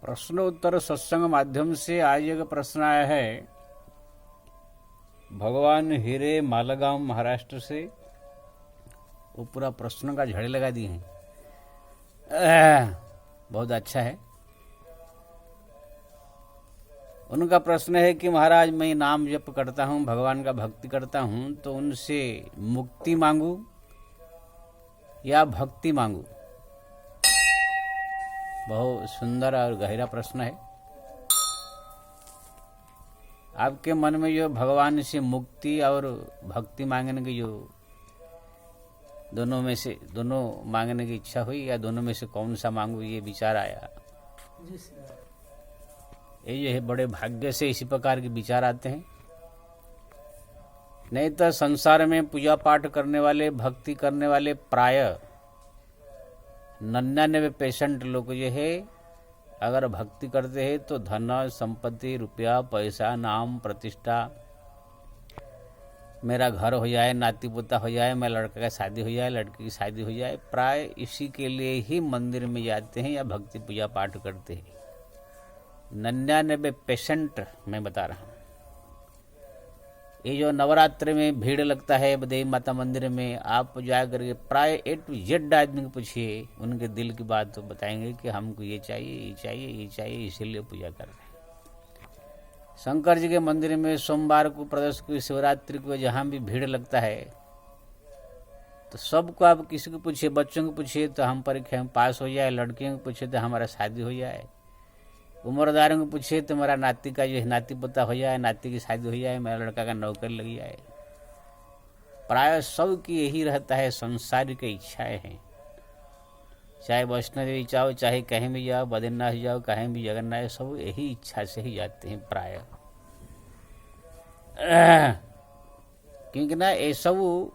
प्रश्नोत्तर सत्संग माध्यम से आज एक प्रश्न आया है भगवान हीरे मालगांव महाराष्ट्र से। वो पूरा प्रश्नों का झड़े लगा दिए हैं। बहुत अच्छा है। उनका प्रश्न है कि महाराज मैं नाम जप करता हूँ, भगवान का भक्ति करता हूँ, तो उनसे मुक्ति मांगू या भक्ति मांगू। बहुत सुंदर और गहरा प्रश्न है। आपके मन में जो भगवान से मुक्ति और भक्ति मांगने की जो दोनों मांगने की इच्छा हुई या दोनों में से कौन सा मांगू, ये विचार आया। ये जो है बड़े भाग्य से इसी प्रकार के विचार आते हैं। नहीं तो संसार में पूजा पाठ करने वाले, भक्ति करने वाले प्राय 99% लोग जो है अगर भक्ति करते हैं तो धन संपत्ति, रुपया, पैसा, नाम, प्रतिष्ठा, मेरा घर हो जाए, नाती पोता हो जाए, मैं लड़का का शादी हो जाए, लड़की की शादी हो जाए, प्राय इसी के लिए ही मंदिर में जाते हैं या भक्ति पूजा पाठ करते हैं। 99% मैं बता रहा हूँ। ये जो नवरात्र में भीड़ लगता है देवी माता मंदिर में, आप जा करके प्राय A to Z आदमी को पूछिए, उनके दिल की बात तो बताएंगे कि हमको ये चाहिए, ये चाहिए, ये चाहिए, इसीलिए पूजा कर रहे हैं। शंकर जी के मंदिर में सोमवार को, प्रदोष को, शिवरात्रि को जहाँ भी भीड़ लगता है तो सबको आप किसी को पूछिए, बच्चों को पूछिए तो हम परीक्षा में पास हो जाए, लड़कियों को पूछिए तो हमारा शादी हो जाए, उम्रदारों को पूछिए तो मेरा नाती का जो है नाती पोता हो जाए, नाती की शादी हो जाए, मेरा लड़का का नौकरी लग जाए। प्राय सब की यही रहता है, संसारिक इच्छाएं हैं। चाहे वैष्णो देवी जाओ, चाहे कहीं भी जाओ, बद्रीनाथ जाओ, कहीं भी जगन्नाथ, सब यही इच्छा से ही जाते हैं प्राय। क्योंकि ना ये सब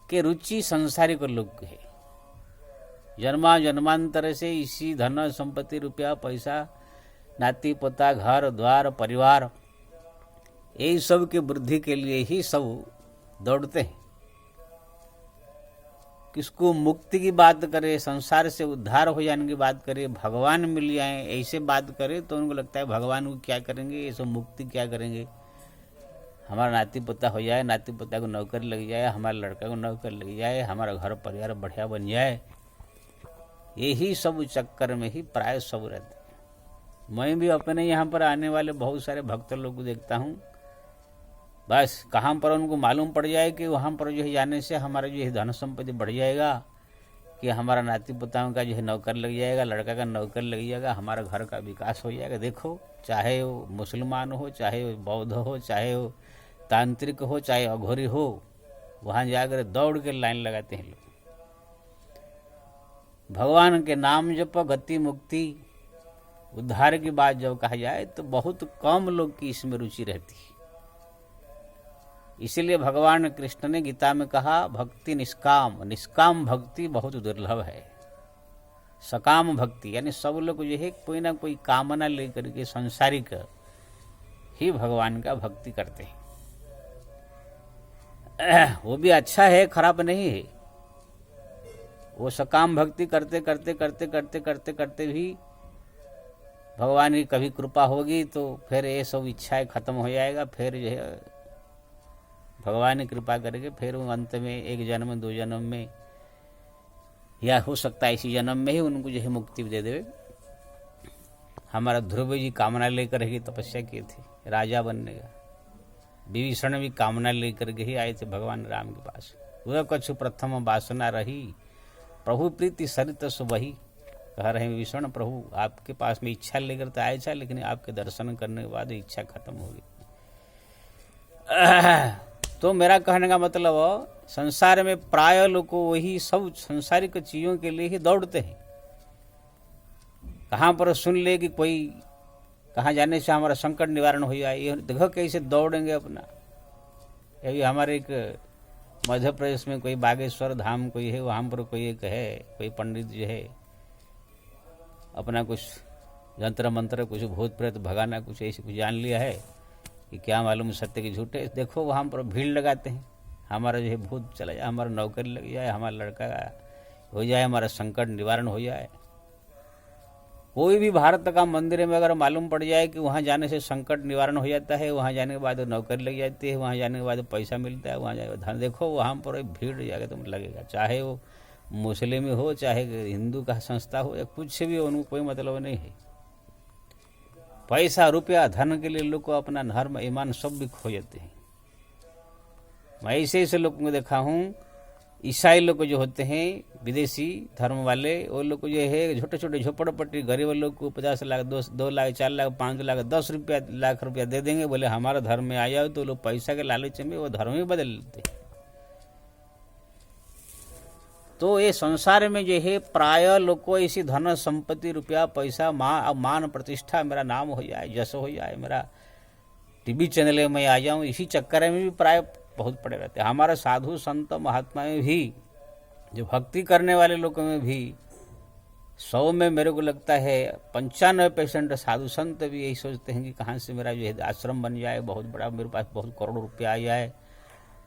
के रुचि संसारिक लोग है। जन्मांतर से इसी धन संपत्ति, रुपया, पैसा, नाती पोता, घर द्वार, परिवार, यही सब के वृद्धि के लिए ही सब दौड़ते हैं। किसको मुक्ति की बात करे, संसार से उद्धार हो जाने की बात करे, भगवान मिल जाए ऐसे बात करे तो उनको लगता है भगवान को क्या करेंगे, ये सब मुक्ति क्या करेंगे। हमारा नाती पोता हो जाए, नाती पोता को नौकरी लग जाए, हमारे लड़का को नौकरी लग जाए, हमारा घर परिवार बढ़िया बन जाए, यही सब चक्कर में ही प्राय सब रहते। मैं भी अपने यहाँ पर आने वाले बहुत सारे भक्त लोग को देखता हूँ, बस कहाँ पर उनको मालूम पड़ जाए कि वहाँ पर जो है जाने से हमारा जो है धन संपत्ति बढ़ जाएगा, कि हमारा नाती पोताओं का जो है नौकर लग जाएगा, लड़का का नौकर लग जाएगा, हमारा घर का विकास हो जाएगा। देखो, चाहे वो मुसलमान हो, चाहे वो बौद्ध हो, चाहे वो तांत्रिक हो, चाहे अघोरी हो, वहाँ जाकर दौड़ के लाइन लगाते हैं लोग। भगवान के नाम जप, गति मुक्ति, उद्धार की बात जब कहा जाए तो बहुत कम लोग की इसमें रुचि रहती है। इसीलिए भगवान कृष्ण ने गीता में कहा, भक्ति निष्काम, निष्काम भक्ति बहुत दुर्लभ है। सकाम भक्ति यानी सब लोग जो है कोई ना कोई कामना लेकर के संसारिक ही भगवान का भक्ति करते हैं। वो भी अच्छा है, खराब नहीं है। वो सकाम भक्ति करते करते करते करते करते करते भी भगवान की कभी कृपा होगी तो फिर ये सब इच्छाएं खत्म हो जाएगा। फिर जो है भगवान की कृपा करके फिर वो अंत में 1 जन्म 2 जन्म में, या हो सकता है इसी जन्म में ही उनको जो है मुक्ति दे देवे। हमारा ध्रुव जी कामना लेकर ही तपस्या किए थे, राजा बनने का। विभीषण भी कामना लेकर के ही आए थे भगवान राम के पास। वह कछु प्रथम वासना रही, प्रभु प्रीति सरित सुबही। कह रहे हैं विभीषण, प्रभु आपके पास में इच्छा लेकर तो आए था, लेकिन आपके दर्शन करने के बाद इच्छा खत्म हो गई। तो मेरा कहने का मतलब, संसार में प्राय लोग को वही सब संसारिक चीजों के लिए ही दौड़ते हैं। कहाँ पर सुन ले कि कोई कहाँ जाने से हमारा संकट निवारण हो जाए, ये देखो कैसे दौड़ेंगे अपना। यही हमारे एक मध्य प्रदेश में कोई बागेश्वर धाम कोई है, वहाँ पर कोई एक है, कोई पंडित जो है अपना कुछ यंत्र मंत्र, कुछ भूत प्रेत भगाना, कुछ ऐसे कुछ जान लिया है कि क्या मालूम सत्य की झूठे। देखो वहाँ पर भीड़ लगाते हैं, हमारा जो है भूत चला जाए, हमारा नौकरी लग जाए, हमारा लड़का हो जाए, हमारा संकट निवारण हो जाए। कोई भी भारत का मंदिर में अगर मालूम पड़ जाए कि वहाँ जाने से संकट निवारण हो जाता है, वहाँ जाने के बाद नौकरी लग जाती है, वहाँ जाने के बाद पैसा मिलता है, वहाँ जाके धन, देखो वहाँ पर भीड़ जाके तुम लगेगा, चाहे वो मुस्लिम हो, चाहे हिंदू का संस्था हो, या कुछ भी हो, उनको कोई मतलब नहीं है। पैसा रुपया धन के लिए लोग को अपना धर्म ईमान सब भी खो जाते हैं। मैं ऐसे ऐसे लोगों को देखा हूँ, ईसाई लोग जो होते हैं विदेशी धर्म वाले, वो लोग को जो है छोटे छोटे झोपड़पट्टी गरीब लोग को 50 लाख 2 लाख 4 लाख 5 लाख 10 लाख रुपया दे देंगे, बोले हमारा धर्म में आ जाओ, तो लोग पैसा के लालच में वो धर्म ही बदल लेते। तो ये संसार में जो है प्राय लोग को ऐसी धन संपत्ति रुपया पैसा मान प्रतिष्ठा, मेरा नाम हो जाए, जस हो जाए, मेरा टीवी चैनल में आ जाऊं, इसी चक्कर में भी प्राय बहुत पड़े रहते हैं। हमारे साधु संत महात्मा में भी, जो भक्ति करने वाले लोगों में भी 100 में मेरे को लगता है 95% साधु संत भी यही सोचते हैं कि कहाँ से मेरा जो है आश्रम बन जाए, बहुत बड़ा, मेरे पास बहुत करोड़ रुपया आ जाए,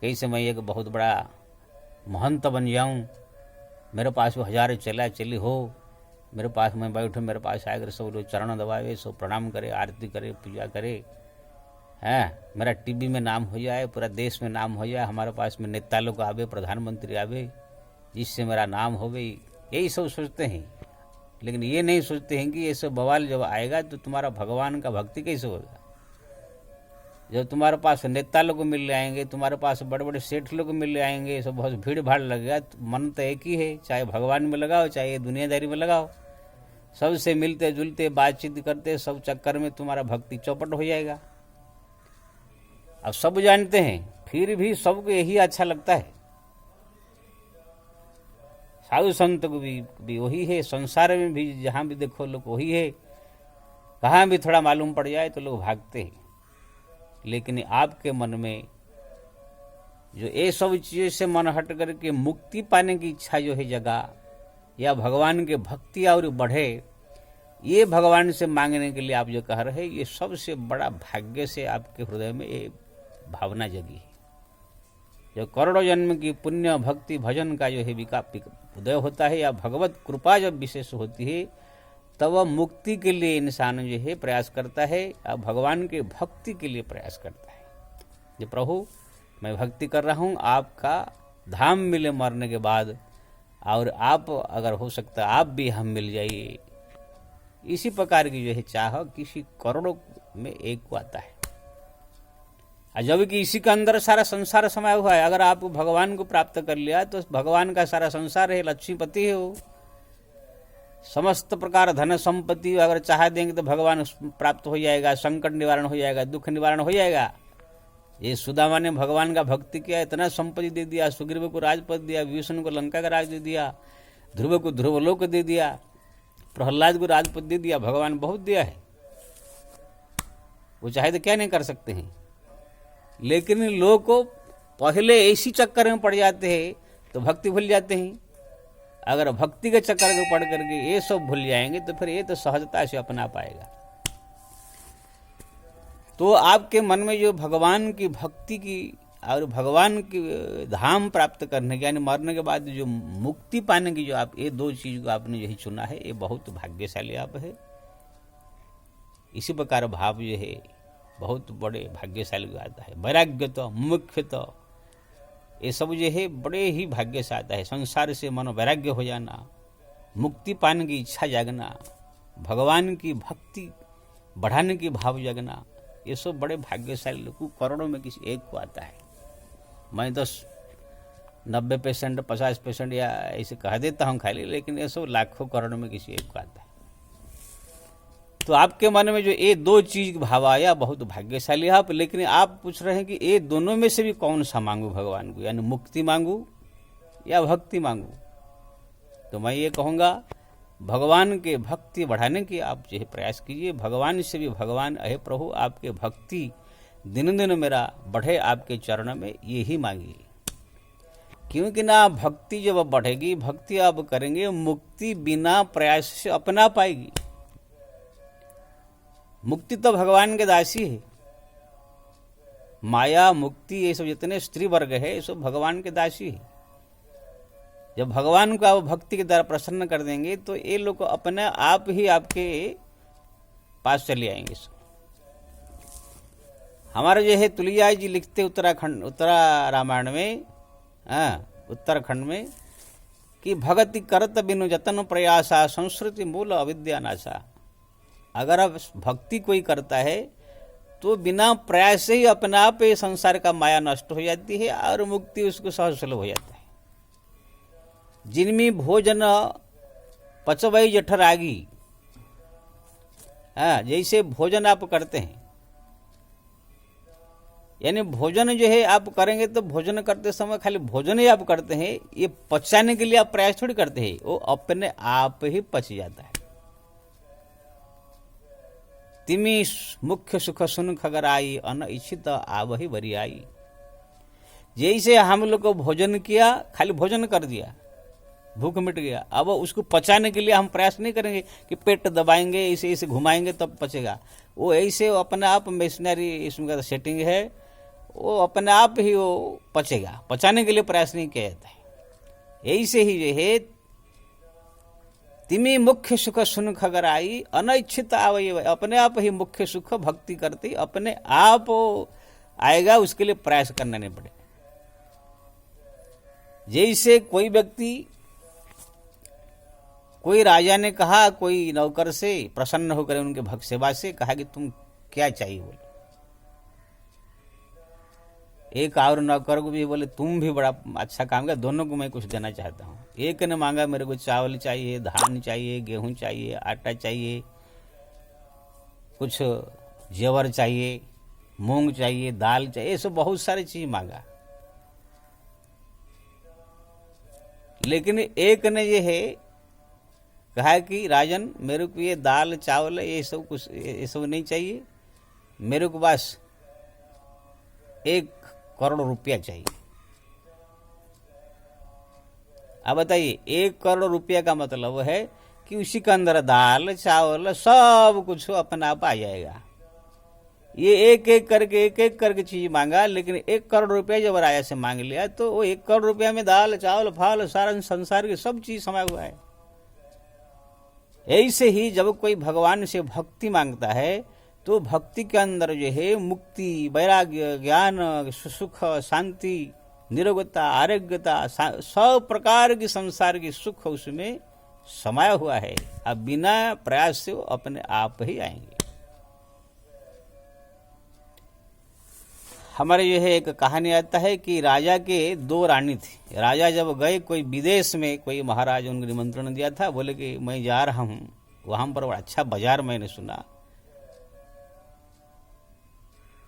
कैसे मैं एक बहुत बड़ा महंत बन जाऊं, मेरे पास वो 1000 चला चली हो, मेरे पास मैं बैठूँ, मेरे पास आकर सब लोग चरण दबावे, सब प्रणाम करे, आरती करे, पूजा करे, है, मेरा टीवी में नाम हो जाए, पूरा देश में नाम हो जाए, हमारे पास में नेता लोग आवे, प्रधानमंत्री आवे, जिससे मेरा नाम हो गई, यही सब सोचते हैं। लेकिन ये नहीं सोचते हैं कि ये सब बवाल जब आएगा तो तुम्हारा भगवान का भक्ति कैसे होगा। जब तुम्हारे पास नेता लोग मिल आएंगे, तुम्हारे पास बड़े बड़े सेठ लोग मिल आएंगे, सब बहुत भीड़ भाड़ लगेगा, तो मन तो एक ही है, चाहे भगवान में लगाओ चाहे दुनियादारी में लगाओ, सबसे मिलते जुलते बातचीत करते सब चक्कर में तुम्हारा भक्ति चौपट हो जाएगा। अब सब जानते हैं, फिर भी सबको यही अच्छा लगता है। साधु संत को भी वही है, संसार में भी जहाँ भी देखो लोग वही है, कहाँ भी थोड़ा मालूम पड़ जाए तो लोग भागते हैं। लेकिन आपके मन में जो ये सब चीज़ों से मन हट करके मुक्ति पाने की इच्छा जो है जगा, या भगवान के भक्ति और बढ़े, ये भगवान से मांगने के लिए आप जो कह रहे हैं, ये सबसे बड़ा भाग्य से आपके हृदय में ये भावना जगी है। जो करोड़ों जन्म की पुण्य भक्ति भजन का जो है उदय होता है, या भगवत कृपा जब विशेष होती है, तब वह मुक्ति के लिए इंसान जो है प्रयास करता है, या भगवान के भक्ति के लिए प्रयास करता है। जो प्रभु मैं भक्ति कर रहा हूँ, आपका धाम मिले मरने के बाद, और आप अगर हो सकता आप भी हम मिल जाइए, इसी प्रकार की जो है चाह किसी करोड़ों में एक को आता है। जब कि इसी के अंदर सारा संसार समाया हुआ है। अगर आप भगवान को प्राप्त कर लिया तो भगवान का सारा संसार है, लक्ष्मीपति है वो, समस्त प्रकार धन संपत्ति अगर चाह देंगे तो भगवान प्राप्त हो जाएगा, संकट निवारण हो जाएगा, दुख निवारण हो जाएगा। ये सुदामा ने भगवान का भक्ति किया, इतना संपत्ति दे दिया, सुग्रीव को राजपद दिया, विष्णु को लंका का राज दे दिया, ध्रुव को ध्रुवलोक दे दिया, प्रहलाद को राजपद दे दिया, भगवान बहुत दिया है। वो चाहे तो क्या नहीं कर सकते हैं। लेकिन लोग को पहले इसी चक्कर में पड़ जाते हैं तो भक्ति भूल जाते हैं। अगर भक्ति के चक्कर में पड़ करके ये सब भूल जाएंगे तो फिर ये तो सहजता से अपना पाएगा। तो आपके मन में जो भगवान की भक्ति की और भगवान की धाम प्राप्त करने की, यानी मरने के बाद जो मुक्ति पाने की, जो आप ये दो चीज को आपने यही चुना है, ये बहुत भाग्यशाली आप है। इसी प्रकार भाव जो है बहुत बड़े भाग्यशाली आता है। वैराग्य तो मुख्य तो ये सब जो है बड़े ही भाग्य से आता है। संसार से मनो वैराग्य हो जाना, मुक्ति पाने की इच्छा जागना, भगवान की भक्ति बढ़ाने की भाव जागना, ये सब बड़े भाग्यशाली लोग करोड़ों में किसी एक को आता है। मैं तो 90% 50% या ऐसे कह देता हूँ खाली, लेकिन ये सब लाखों करोड़ों में किसी एक को आता है। तो आपके मन में जो ये दो चीज भाव आया, बहुत भाग्यशाली आप। लेकिन आप पूछ रहे हैं कि ये दोनों में से भी कौन सा मांगू भगवान को, यानी मुक्ति मांगू या भक्ति मांगू। तो मैं ये कहूँगा भगवान के भक्ति बढ़ाने की आप जो है प्रयास कीजिए। भगवान से भी भगवान अहे प्रभु आपके भक्ति दिन दिन मेरा बढ़े आपके चरण में, ये ही मांगिए। क्योंकि ना भक्ति जब बढ़ेगी, भक्ति आप करेंगे, मुक्ति बिना प्रयास से अपना पाएगी। मुक्ति तो भगवान के दासी है। माया मुक्ति ये सब जितने स्त्री वर्ग है ये सब भगवान के दासी है। जब भगवान को आप भक्ति के द्वारा प्रसन्न कर देंगे तो ये लोग अपने आप ही आपके पास चले आएंगे। हमारे जो है तुलसीदास जी लिखते उत्तराखंड उत्तरा रामायण में, उत्तराखंड में कि भगति करत बिनु जतन प्रयासा संस्कृति मूल अविद्या नाशा। अगर अब भक्ति कोई करता है तो बिना प्रयास से ही अपने आप ये संसार का माया नष्ट हो जाती है और मुक्ति उसको सहज सुलभ हो जाता है। जिनमें भोजन पचवई जठरागी, जैसे भोजन आप करते हैं, यानी भोजन जो है आप करेंगे तो भोजन करते समय खाली भोजन ही आप करते हैं, ये पचाने के लिए आप प्रयास थोड़ी करते हैं, वो अपने आप ही पच जाता है। तिमी मुख्य सुख सुन खगर आई अन इच्छित आवही बरी आई। जैसे हम लोग को भोजन किया, खाली भोजन कर दिया, भूख मिट गया, अब उसको पचाने के लिए हम प्रयास नहीं करेंगे कि पेट दबाएंगे, इसे इसे घुमाएंगे तब पचेगा। वो ऐसे अपने आप मशीनरी इसमें सेटिंग है, वो अपने आप ही वो पचेगा, पचाने के लिए प्रयास नहीं किया जाता है। ऐसे ही जो है तिमी मुख्य सुख सुन खगर आई अनिच्छित आवई, अपने आप ही मुख्य सुख भक्ति करती अपने आप आएगा, उसके लिए प्रयास करना नहीं पड़ेगा। जैसे कोई व्यक्ति, कोई राजा ने कहा कोई नौकर से प्रसन्न होकर उनके भक्त सेवा से कहा कि तुम क्या चाहिए, बोले। एक और नौकर को भी बोले तुम भी बड़ा अच्छा काम किया, दोनों को मैं कुछ देना चाहता हूँ। एक ने मांगा मेरे को चावल चाहिए, धान चाहिए, गेहूं चाहिए, आटा चाहिए, कुछ जेवर चाहिए, मूंग चाहिए, दाल चाहिए, ये सब बहुत सारी चीज मांगा। लेकिन एक ने ये है कहा कि राजन मेरे को ये दाल चावल ये सब कुछ, ये सब नहीं चाहिए, मेरे को बस 1 करोड़ रुपया चाहिए। अब बताइए 1 करोड़ रुपया का मतलब है कि उसी के अंदर दाल चावल सब कुछ अपने आप आ जाएगा। ये एक एक करके चीज मांगा, लेकिन 1 करोड़ रुपया जब राजा से मांग लिया तो वो 1 करोड़ रुपया में दाल चावल फाल सारा संसार की सब चीज समाया हुआ है। ऐसे ही जब कोई भगवान से भक्ति मांगता है तो भक्ति के अंदर जो है मुक्ति, वैराग्य, ज्ञान, सुख, शांति, निरोगता, आरोग्यता, सब प्रकार की संसार की सुख उसमें समाया हुआ है। अब बिना प्रयास से वो अपने आप ही आएंगे। हमारे जो है एक कहानी आता है कि राजा के 2 रानी थी। राजा जब गए कोई विदेश में, कोई महाराज उनको निमंत्रण दिया था, बोले कि मैं जा रहा हूं वहां पर, बड़ा अच्छा बाजार मैंने सुना,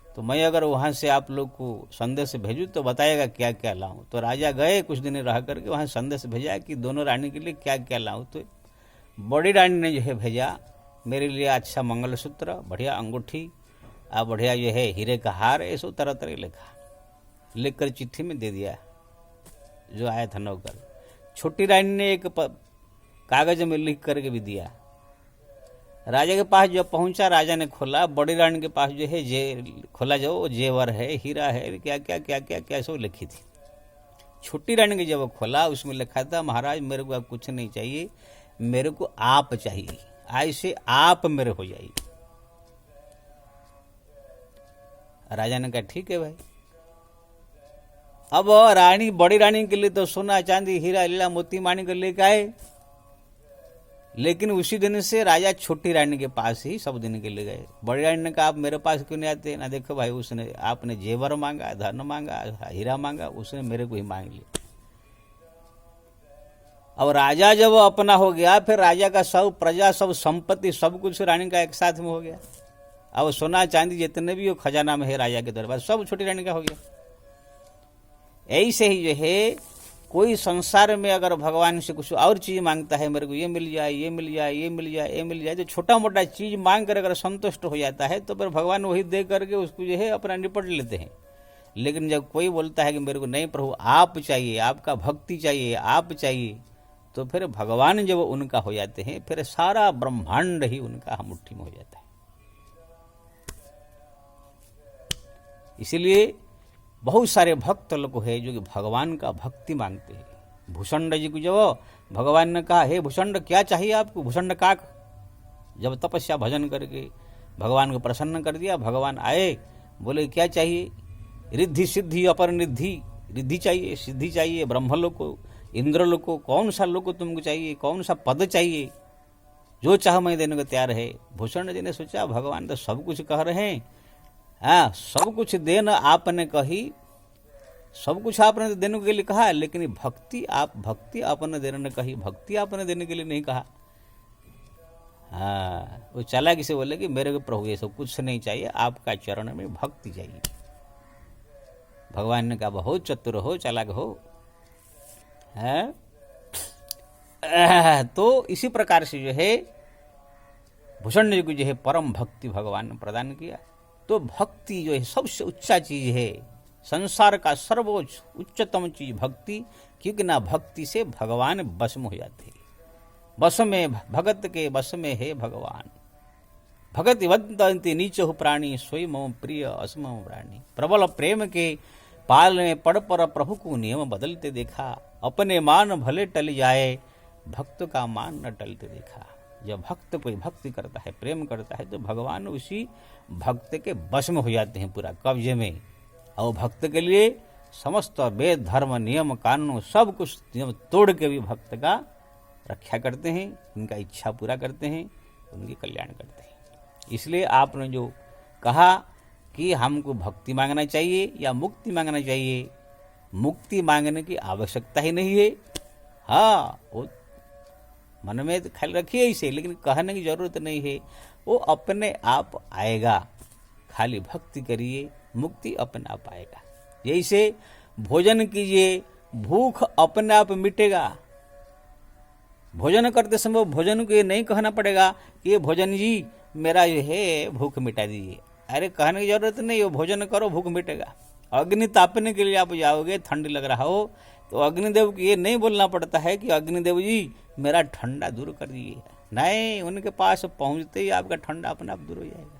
तो मैं अगर वहां से आप लोग को संदेश भेजूं तो बताएगा क्या क्या लाऊं। तो राजा गए, कुछ दिन रह करके वहां संदेश भेजा कि दोनों रानी के लिए क्या क्या लाऊं। तो बड़ी रानी ने जो है भेजा मेरे लिए अच्छा मंगलसूत्र, बढ़िया अंगूठी, बढ़िया जो है हीरे का हार, ये सब तरह तरह लिखा, लिखकर चिट्ठी में दे दिया जो आया था नौकर। छोटी रानी ने एक कागज में लिख करके भी दिया। राजा के पास जब पहुंचा, राजा ने खोला, बड़ी रानी के पास जो है खोला, जो जेवर है, हीरा है, क्या क्या क्या क्या क्या सब लिखी थी। छोटी रानी के जब खोला, उसमें लिखा था महाराज मेरे को अब कुछ नहीं चाहिए, मेरे को आप चाहिए, आज से आप मेरे हो जाइए। राजा ने कहा ठीक है भाई। अब रानी, बड़ी रानी के लिए तो सोना चांदी हीरा लीला मोती माणी कर लेके आए, लेकिन उसी दिन से राजा छोटी रानी के पास ही सब दिन के लिए गए। बड़ी रानी ने कहा आप मेरे पास क्यों नहीं आते ना, देखो भाई उसने आपने जेवर मांगा, धन मांगा, हीरा मांगा, उसने मेरे को ही मांग लिया। अब राजा जब अपना हो गया, फिर राजा का सब प्रजा, सब संपत्ति, सब कुछ रानी का एक साथ में हो गया। अब सोना चांदी जितने भी वो खजाना में है राजा के दरबार, सब छोटी रानी का हो गया। ऐसे ही जो है कोई संसार में अगर भगवान से कुछ और चीज मांगता है, मेरे को ये मिल जाए, ये मिल जाए, ये मिल जाए, ये मिल जाए, तो छोटा मोटा चीज मांग कर अगर संतुष्ट हो जाता है तो फिर भगवान वही दे करके उसको जो है अपना निपट लेते हैं। लेकिन जब कोई बोलता है कि मेरे को नहीं प्रभु आप चाहिए, आपका भक्ति चाहिए, आप चाहिए, तो फिर भगवान जब उनका हो जाते हैं, फिर सारा ब्रह्मांड ही उनका मुट्ठी में हो जाता है। इसीलिए बहुत सारे भक्त लोग है जो कि भगवान का भक्ति मांगते हैं, भूषण जी को जब भगवान ने कहा, हे भूषण क्या चाहिए आपको? भूषण काक जब तपस्या भजन करके भगवान को प्रसन्न कर दिया, भगवान आए, बोले क्या चाहिए? रिद्धि सिद्धि अपर निधि, रिद्धि चाहिए, सिद्धि चाहिए, ब्रह्मलोक को, इंद्रलोक को, कौन सा लोक तुमको चाहिए, कौन सा पद चाहिए, जो चाहो मैं देने को तैयार है। भूषण जी ने सोचा भगवान तो सब कुछ कह रहे हैं, हाँ सब कुछ देना आपने कही, सब कुछ आपने देने के लिए कहा, लेकिन भक्ति आपने देने ने कही, भक्ति आपने देने के लिए नहीं कहा। हाँ, वो चालाकी से बोले कि मेरे को प्रभु ये सब कुछ नहीं चाहिए, आपका चरण में भक्ति चाहिए। भगवान ने कहा बहुत चतुर हो, चालाक हो, है? तो इसी प्रकार से जो है भूषण जी को जो है परम भक्ति भगवान ने प्रदान किया। तो भक्ति जो है सबसे उच्चा चीज है, संसार का सर्वोच्च उच्चतम चीज भक्ति, क्योंकि ना भक्ति से भगवान वश में हो जाते हैं। वश में भगत के वश में है भगवान। भगति वंती नीच हो प्राणी, सोई मम प्रिय असमम प्राणी। प्रबल प्रेम के पाल में पड़ पर प्रभु को नियम बदलते देखा, अपने मान भले टल जाए, भक्त का मान न टलते देखा। जब भक्त कोई भक्ति करता है, प्रेम करता है, तो भगवान उसी भक्त के वश में हो जाते हैं, पूरा कब्जे में। और भक्त के लिए समस्त वेद धर्म नियम कानून सब कुछ नियम तोड़ के भी भक्त का रक्षा करते हैं, उनका इच्छा पूरा करते हैं, उनकी कल्याण करते हैं। इसलिए आपने जो कहा कि हमको भक्ति मांगना चाहिए या मुक्ति मांगना चाहिए, मुक्ति मांगने की आवश्यकता ही नहीं है। हाँ, वो मन में ख्याल रखिए इसे, लेकिन कहने की जरूरत नहीं है, वो अपने आप आएगा। खाली भक्ति करिए, मुक्ति अपने आप आएगा। जैसे भोजन कीजिए, भूख अपने आप मिटेगा। भोजन करते समय भोजन को ये नहीं कहना पड़ेगा कि ये भोजन जी मेरा जो है भूख मिटा दीजिए। अरे कहने की जरूरत नहीं, वो भोजन करो, भूख मिटेगा। अग्नि तापने के लिए आप जाओगे, ठंड लग रहा हो, तो अग्निदेव को ये नहीं बोलना पड़ता है कि अग्निदेव जी मेरा ठंडा दूर कर दीजिए। नहीं, उनके पास पहुंचते ही आपका ठंडा अपने आप दूर हो जाएगा।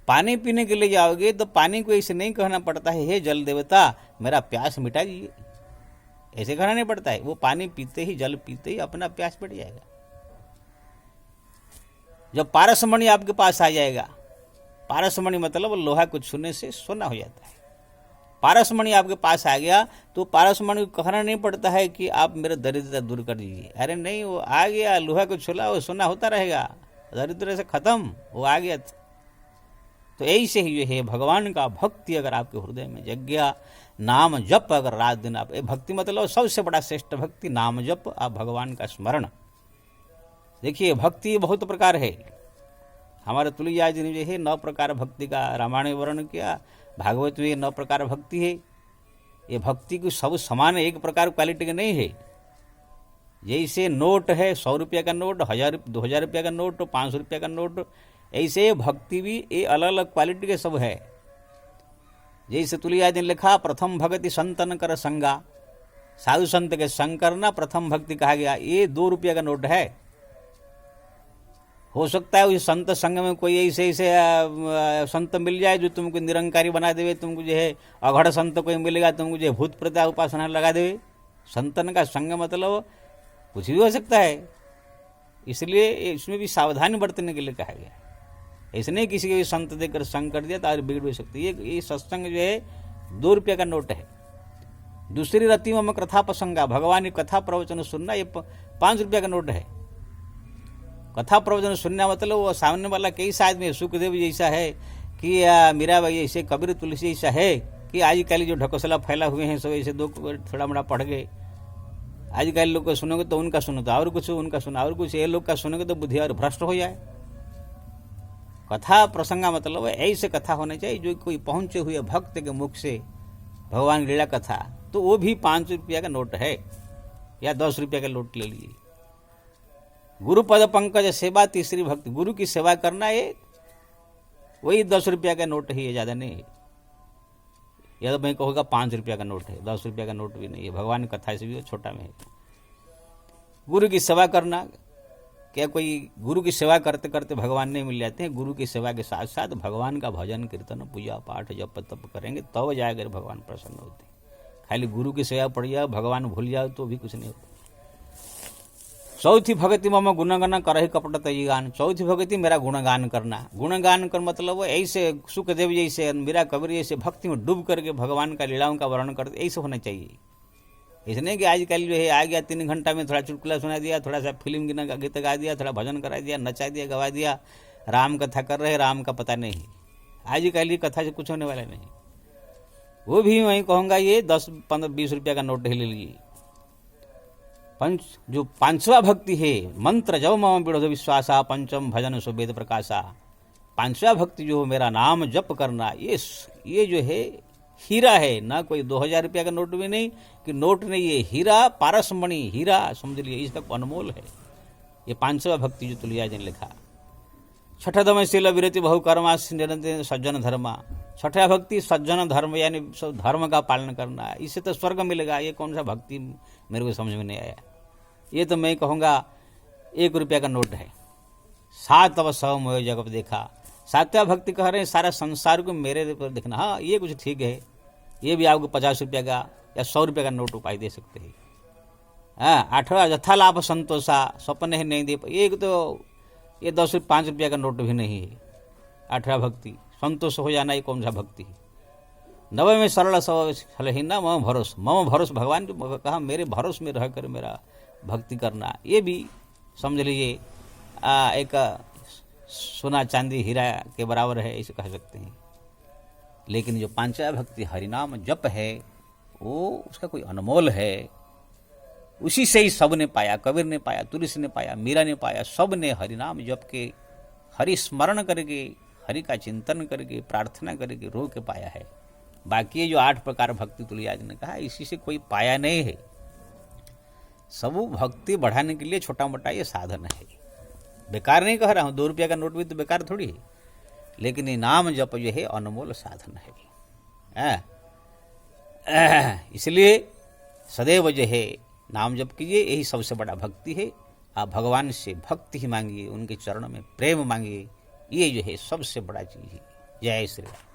पानी पीने के लिए जाओगे तो पानी को ऐसे नहीं कहना पड़ता है, हे जल देवता मेरा प्यास मिटा दीजिए, ऐसे कहना नहीं पड़ता है। वो पानी पीते ही, जल पीते ही अपना प्यास मिट जाएगा। जब पारसमणि आपके पास आ जाएगा, पारसमणि मतलब लोहा को छूने से सोना हो जाता है। पारसमणि आपके पास आ गया तो पारसमणि को कहना नहीं पड़ता है कि आप मेरे दरिद्रता दूर कर दीजिए। अरे नहीं, वो आ गया, लोहा को छूला, वो सोना होता रहेगा, दरिद्र से खत्म, वो आ गया। तो ऐसे ही जो है भगवान का भक्ति अगर आपके हृदय में जग गया, नाम जप अगर रात दिन आप, भक्ति मतलब सबसे बड़ा श्रेष्ठ भक्ति नाम जप, आप भगवान का स्मरण। देखिए भक्ति बहुत प्रकार है। हमारे तुलसीदास जी ने जो है 9 प्रकार भक्ति का रामायण वर्णन किया, भागवत में 9 प्रकार भक्ति है। ये भक्ति को सब समान एक प्रकार क्वालिटी का नहीं है। जैसे नोट है, 100 रुपया का नोट, 2000 रुपया का नोट, 500 रुपया का नोट, ऐसे भक्ति भी ये अलग अलग क्वालिटी के सब है। जैसे तुलसीदास ने लिखा, प्रथम भक्ति संतन कर संगा, साधु संत के संग करना प्रथम भक्ति कहा गया। ये 2 रुपया का नोट है। हो सकता है उस संत संग में कोई ऐसे संत मिल जाए जो तुमको निरंकारी बना देवे, तुमको जो है अघड़ संत कोई मिलेगा, तुमको जो है भूत प्रेत उपासना लगा देवे। संतन का संग मतलब कुछ भी हो सकता है, इसलिए इसमें भी सावधानी बरतने के लिए कहा गया। ऐसे नहीं किसी के भी संत देकर संग कर दिया तो आगे बिगड़ भी सकती है। ये सत्संग जो है 2 रुपये का नोट है। दूसरी रति में कथा प्रसंगा, भगवान की कथा प्रवचन सुनना, ये 5 रुपये का नोट है। कथा प्रवचन सुनना मतलब वो सामने वाला कैसा आदमी है, सुखदेव जैसा है कि मीराबाई ऐसे, कबीर तुलसी ऐसा है कि आजकल जो ढकोसला फैला हुए हैं सब ऐसे 2 थोड़ा मोड़ा पढ़ गए। आजकल लोग को सुनोगे तो उनका सुनो, तो और कुछ उनका सुनो, और कुछ ये लोग का सुनोगे तो बुद्धि और भ्रष्ट हो जाए। कथा प्रसंगा मतलब ऐसे कथा होना चाहिए जो कोई पहुंचे हुए भक्त के मुख से भगवान लीला कथा, तो वो भी 5 रुपया का नोट है या 10 रुपया का नोट ले लीजिए। गुरु पद पंकज सेवा तीसरी भक्ति, गुरु की सेवा करना है, वही 10 रुपया का नोट ही है, ज्यादा नहीं है। या तो मैं कहूँगा 5 रुपया का नोट है, 10 रुपया का नोट भी नहीं है। भगवान की कथा से भी छोटा में है। गुरु की सेवा करना, क्या कोई गुरु की सेवा करते करते भगवान नहीं मिल जाते हैं? गुरु की सेवा के साथ साथ भगवान का भजन कीर्तन पूजा पाठ जप तप करेंगे तब जाकर भगवान प्रसन्न होते हैं। खाली गुरु की सेवा पड़ जाओ, भगवान भूल जाओ तो भी कुछ नहीं होता। चौथी भक्ति मम गुणगान करहि कपट तई गान। चौथी भक्ति मेरा गुणगान करना। गुणगान कर मतलब ऐसे सुखदेव जैसे, मेरा कबीर जैसे भक्ति में डूब करके भगवान का लीलाओं का वर्णन करते, ऐसे होना चाहिए। ऐसे नहीं कि आजकल जो है आ गया 3 घंटा में थोड़ा चुटकुला सुना दिया, थोड़ा सा फिल्म गीत गा दिया, थोड़ा भजन करा दिया, नचा दिया, गवा दिया, राम कथा कर रहे, राम का पता नहीं। आजकल की कथा से कुछ होने वाला नहीं। वो भी मैं कहूँगा ये 10, 15, 20 रुपया का नोट ही ले लीजिए। जो 5वां भक्ति है, मंत्र जब मम विरोध विश्वासा, पंचम भजन सुवेद प्रकाशा। 5वां भक्ति जो मेरा नाम जप करना, ये जो है हीरा है, ना कोई 2000 रुपया का नोट भी नहीं कि नोट नहीं, ये हीरा, पारसमणि हीरा समझ लिए, इसका अनमोल है। ये 5वां भक्ति जो तुलसीदास जी ने लिखा। छठदम शील विरति बहु कर्मा निरंतर सज्जन धर्मा। छठा भक्ति सज्जन धर्म, यानी सब धर्म का पालन करना। इससे तो स्वर्ग मिलेगा। ये कौन सा भक्ति मेरे को समझ में नहीं आया। ये तो मैं कहूँगा 1 रुपया का नोट है। 7 अवसव मोह जगत देखा। 7वां भक्ति कह रहे हैं सारा संसार को मेरे ऊपर देखना। हाँ, ये कुछ ठीक है, ये भी आपको 50 रुपया का या 100 रुपया का नोट उपाय दे सकते हैं। हाँ, 8वां यथा लाभ संतोषा, सपने ही नहीं दे। एक तो ये 10 5 रुपया का नोट भी नहीं है। 8वां भक्ति संतोष हो जाना, ये कौन सा भक्ति है। 9वें में सरल सलहीना मम भरोस, भगवान जो कहा मेरे भरोस में रहकर मेरा भक्ति करना, ये भी समझ लीजिए एक सोना चांदी हीरा के बराबर है, ऐसे कह सकते हैं। लेकिन जो 5वां भक्ति हरिनाम जप है, वो उसका कोई अनमोल है। उसी से ही सब ने पाया, कबीर ने पाया, तुलसी ने पाया, मीरा ने पाया। सब ने हरिनाम जप के, हरि स्मरण करके, हरि का चिंतन करके, प्रार्थना करके रो के पाया है। बाकी ये जो 8 प्रकार भक्ति तुलसीदास ने कहा, इसी से कोई पाया नहीं है। सब भक्ति बढ़ाने के लिए छोटा मोटा ये साधन है। बेकार नहीं कह रहा हूँ, 2 रुपया का नोट भी तो बेकार थोड़ी है। लेकिन ये नाम जप जो है अनमोल साधन है। इसलिए सदैव जो है नाम जप कीजिए, यही सबसे बड़ा भक्ति है। आप भगवान से भक्ति ही मांगिए, उनके चरणों में प्रेम मांगिए, ये जो है सबसे बड़ा चीज़ है। जय श्री राम।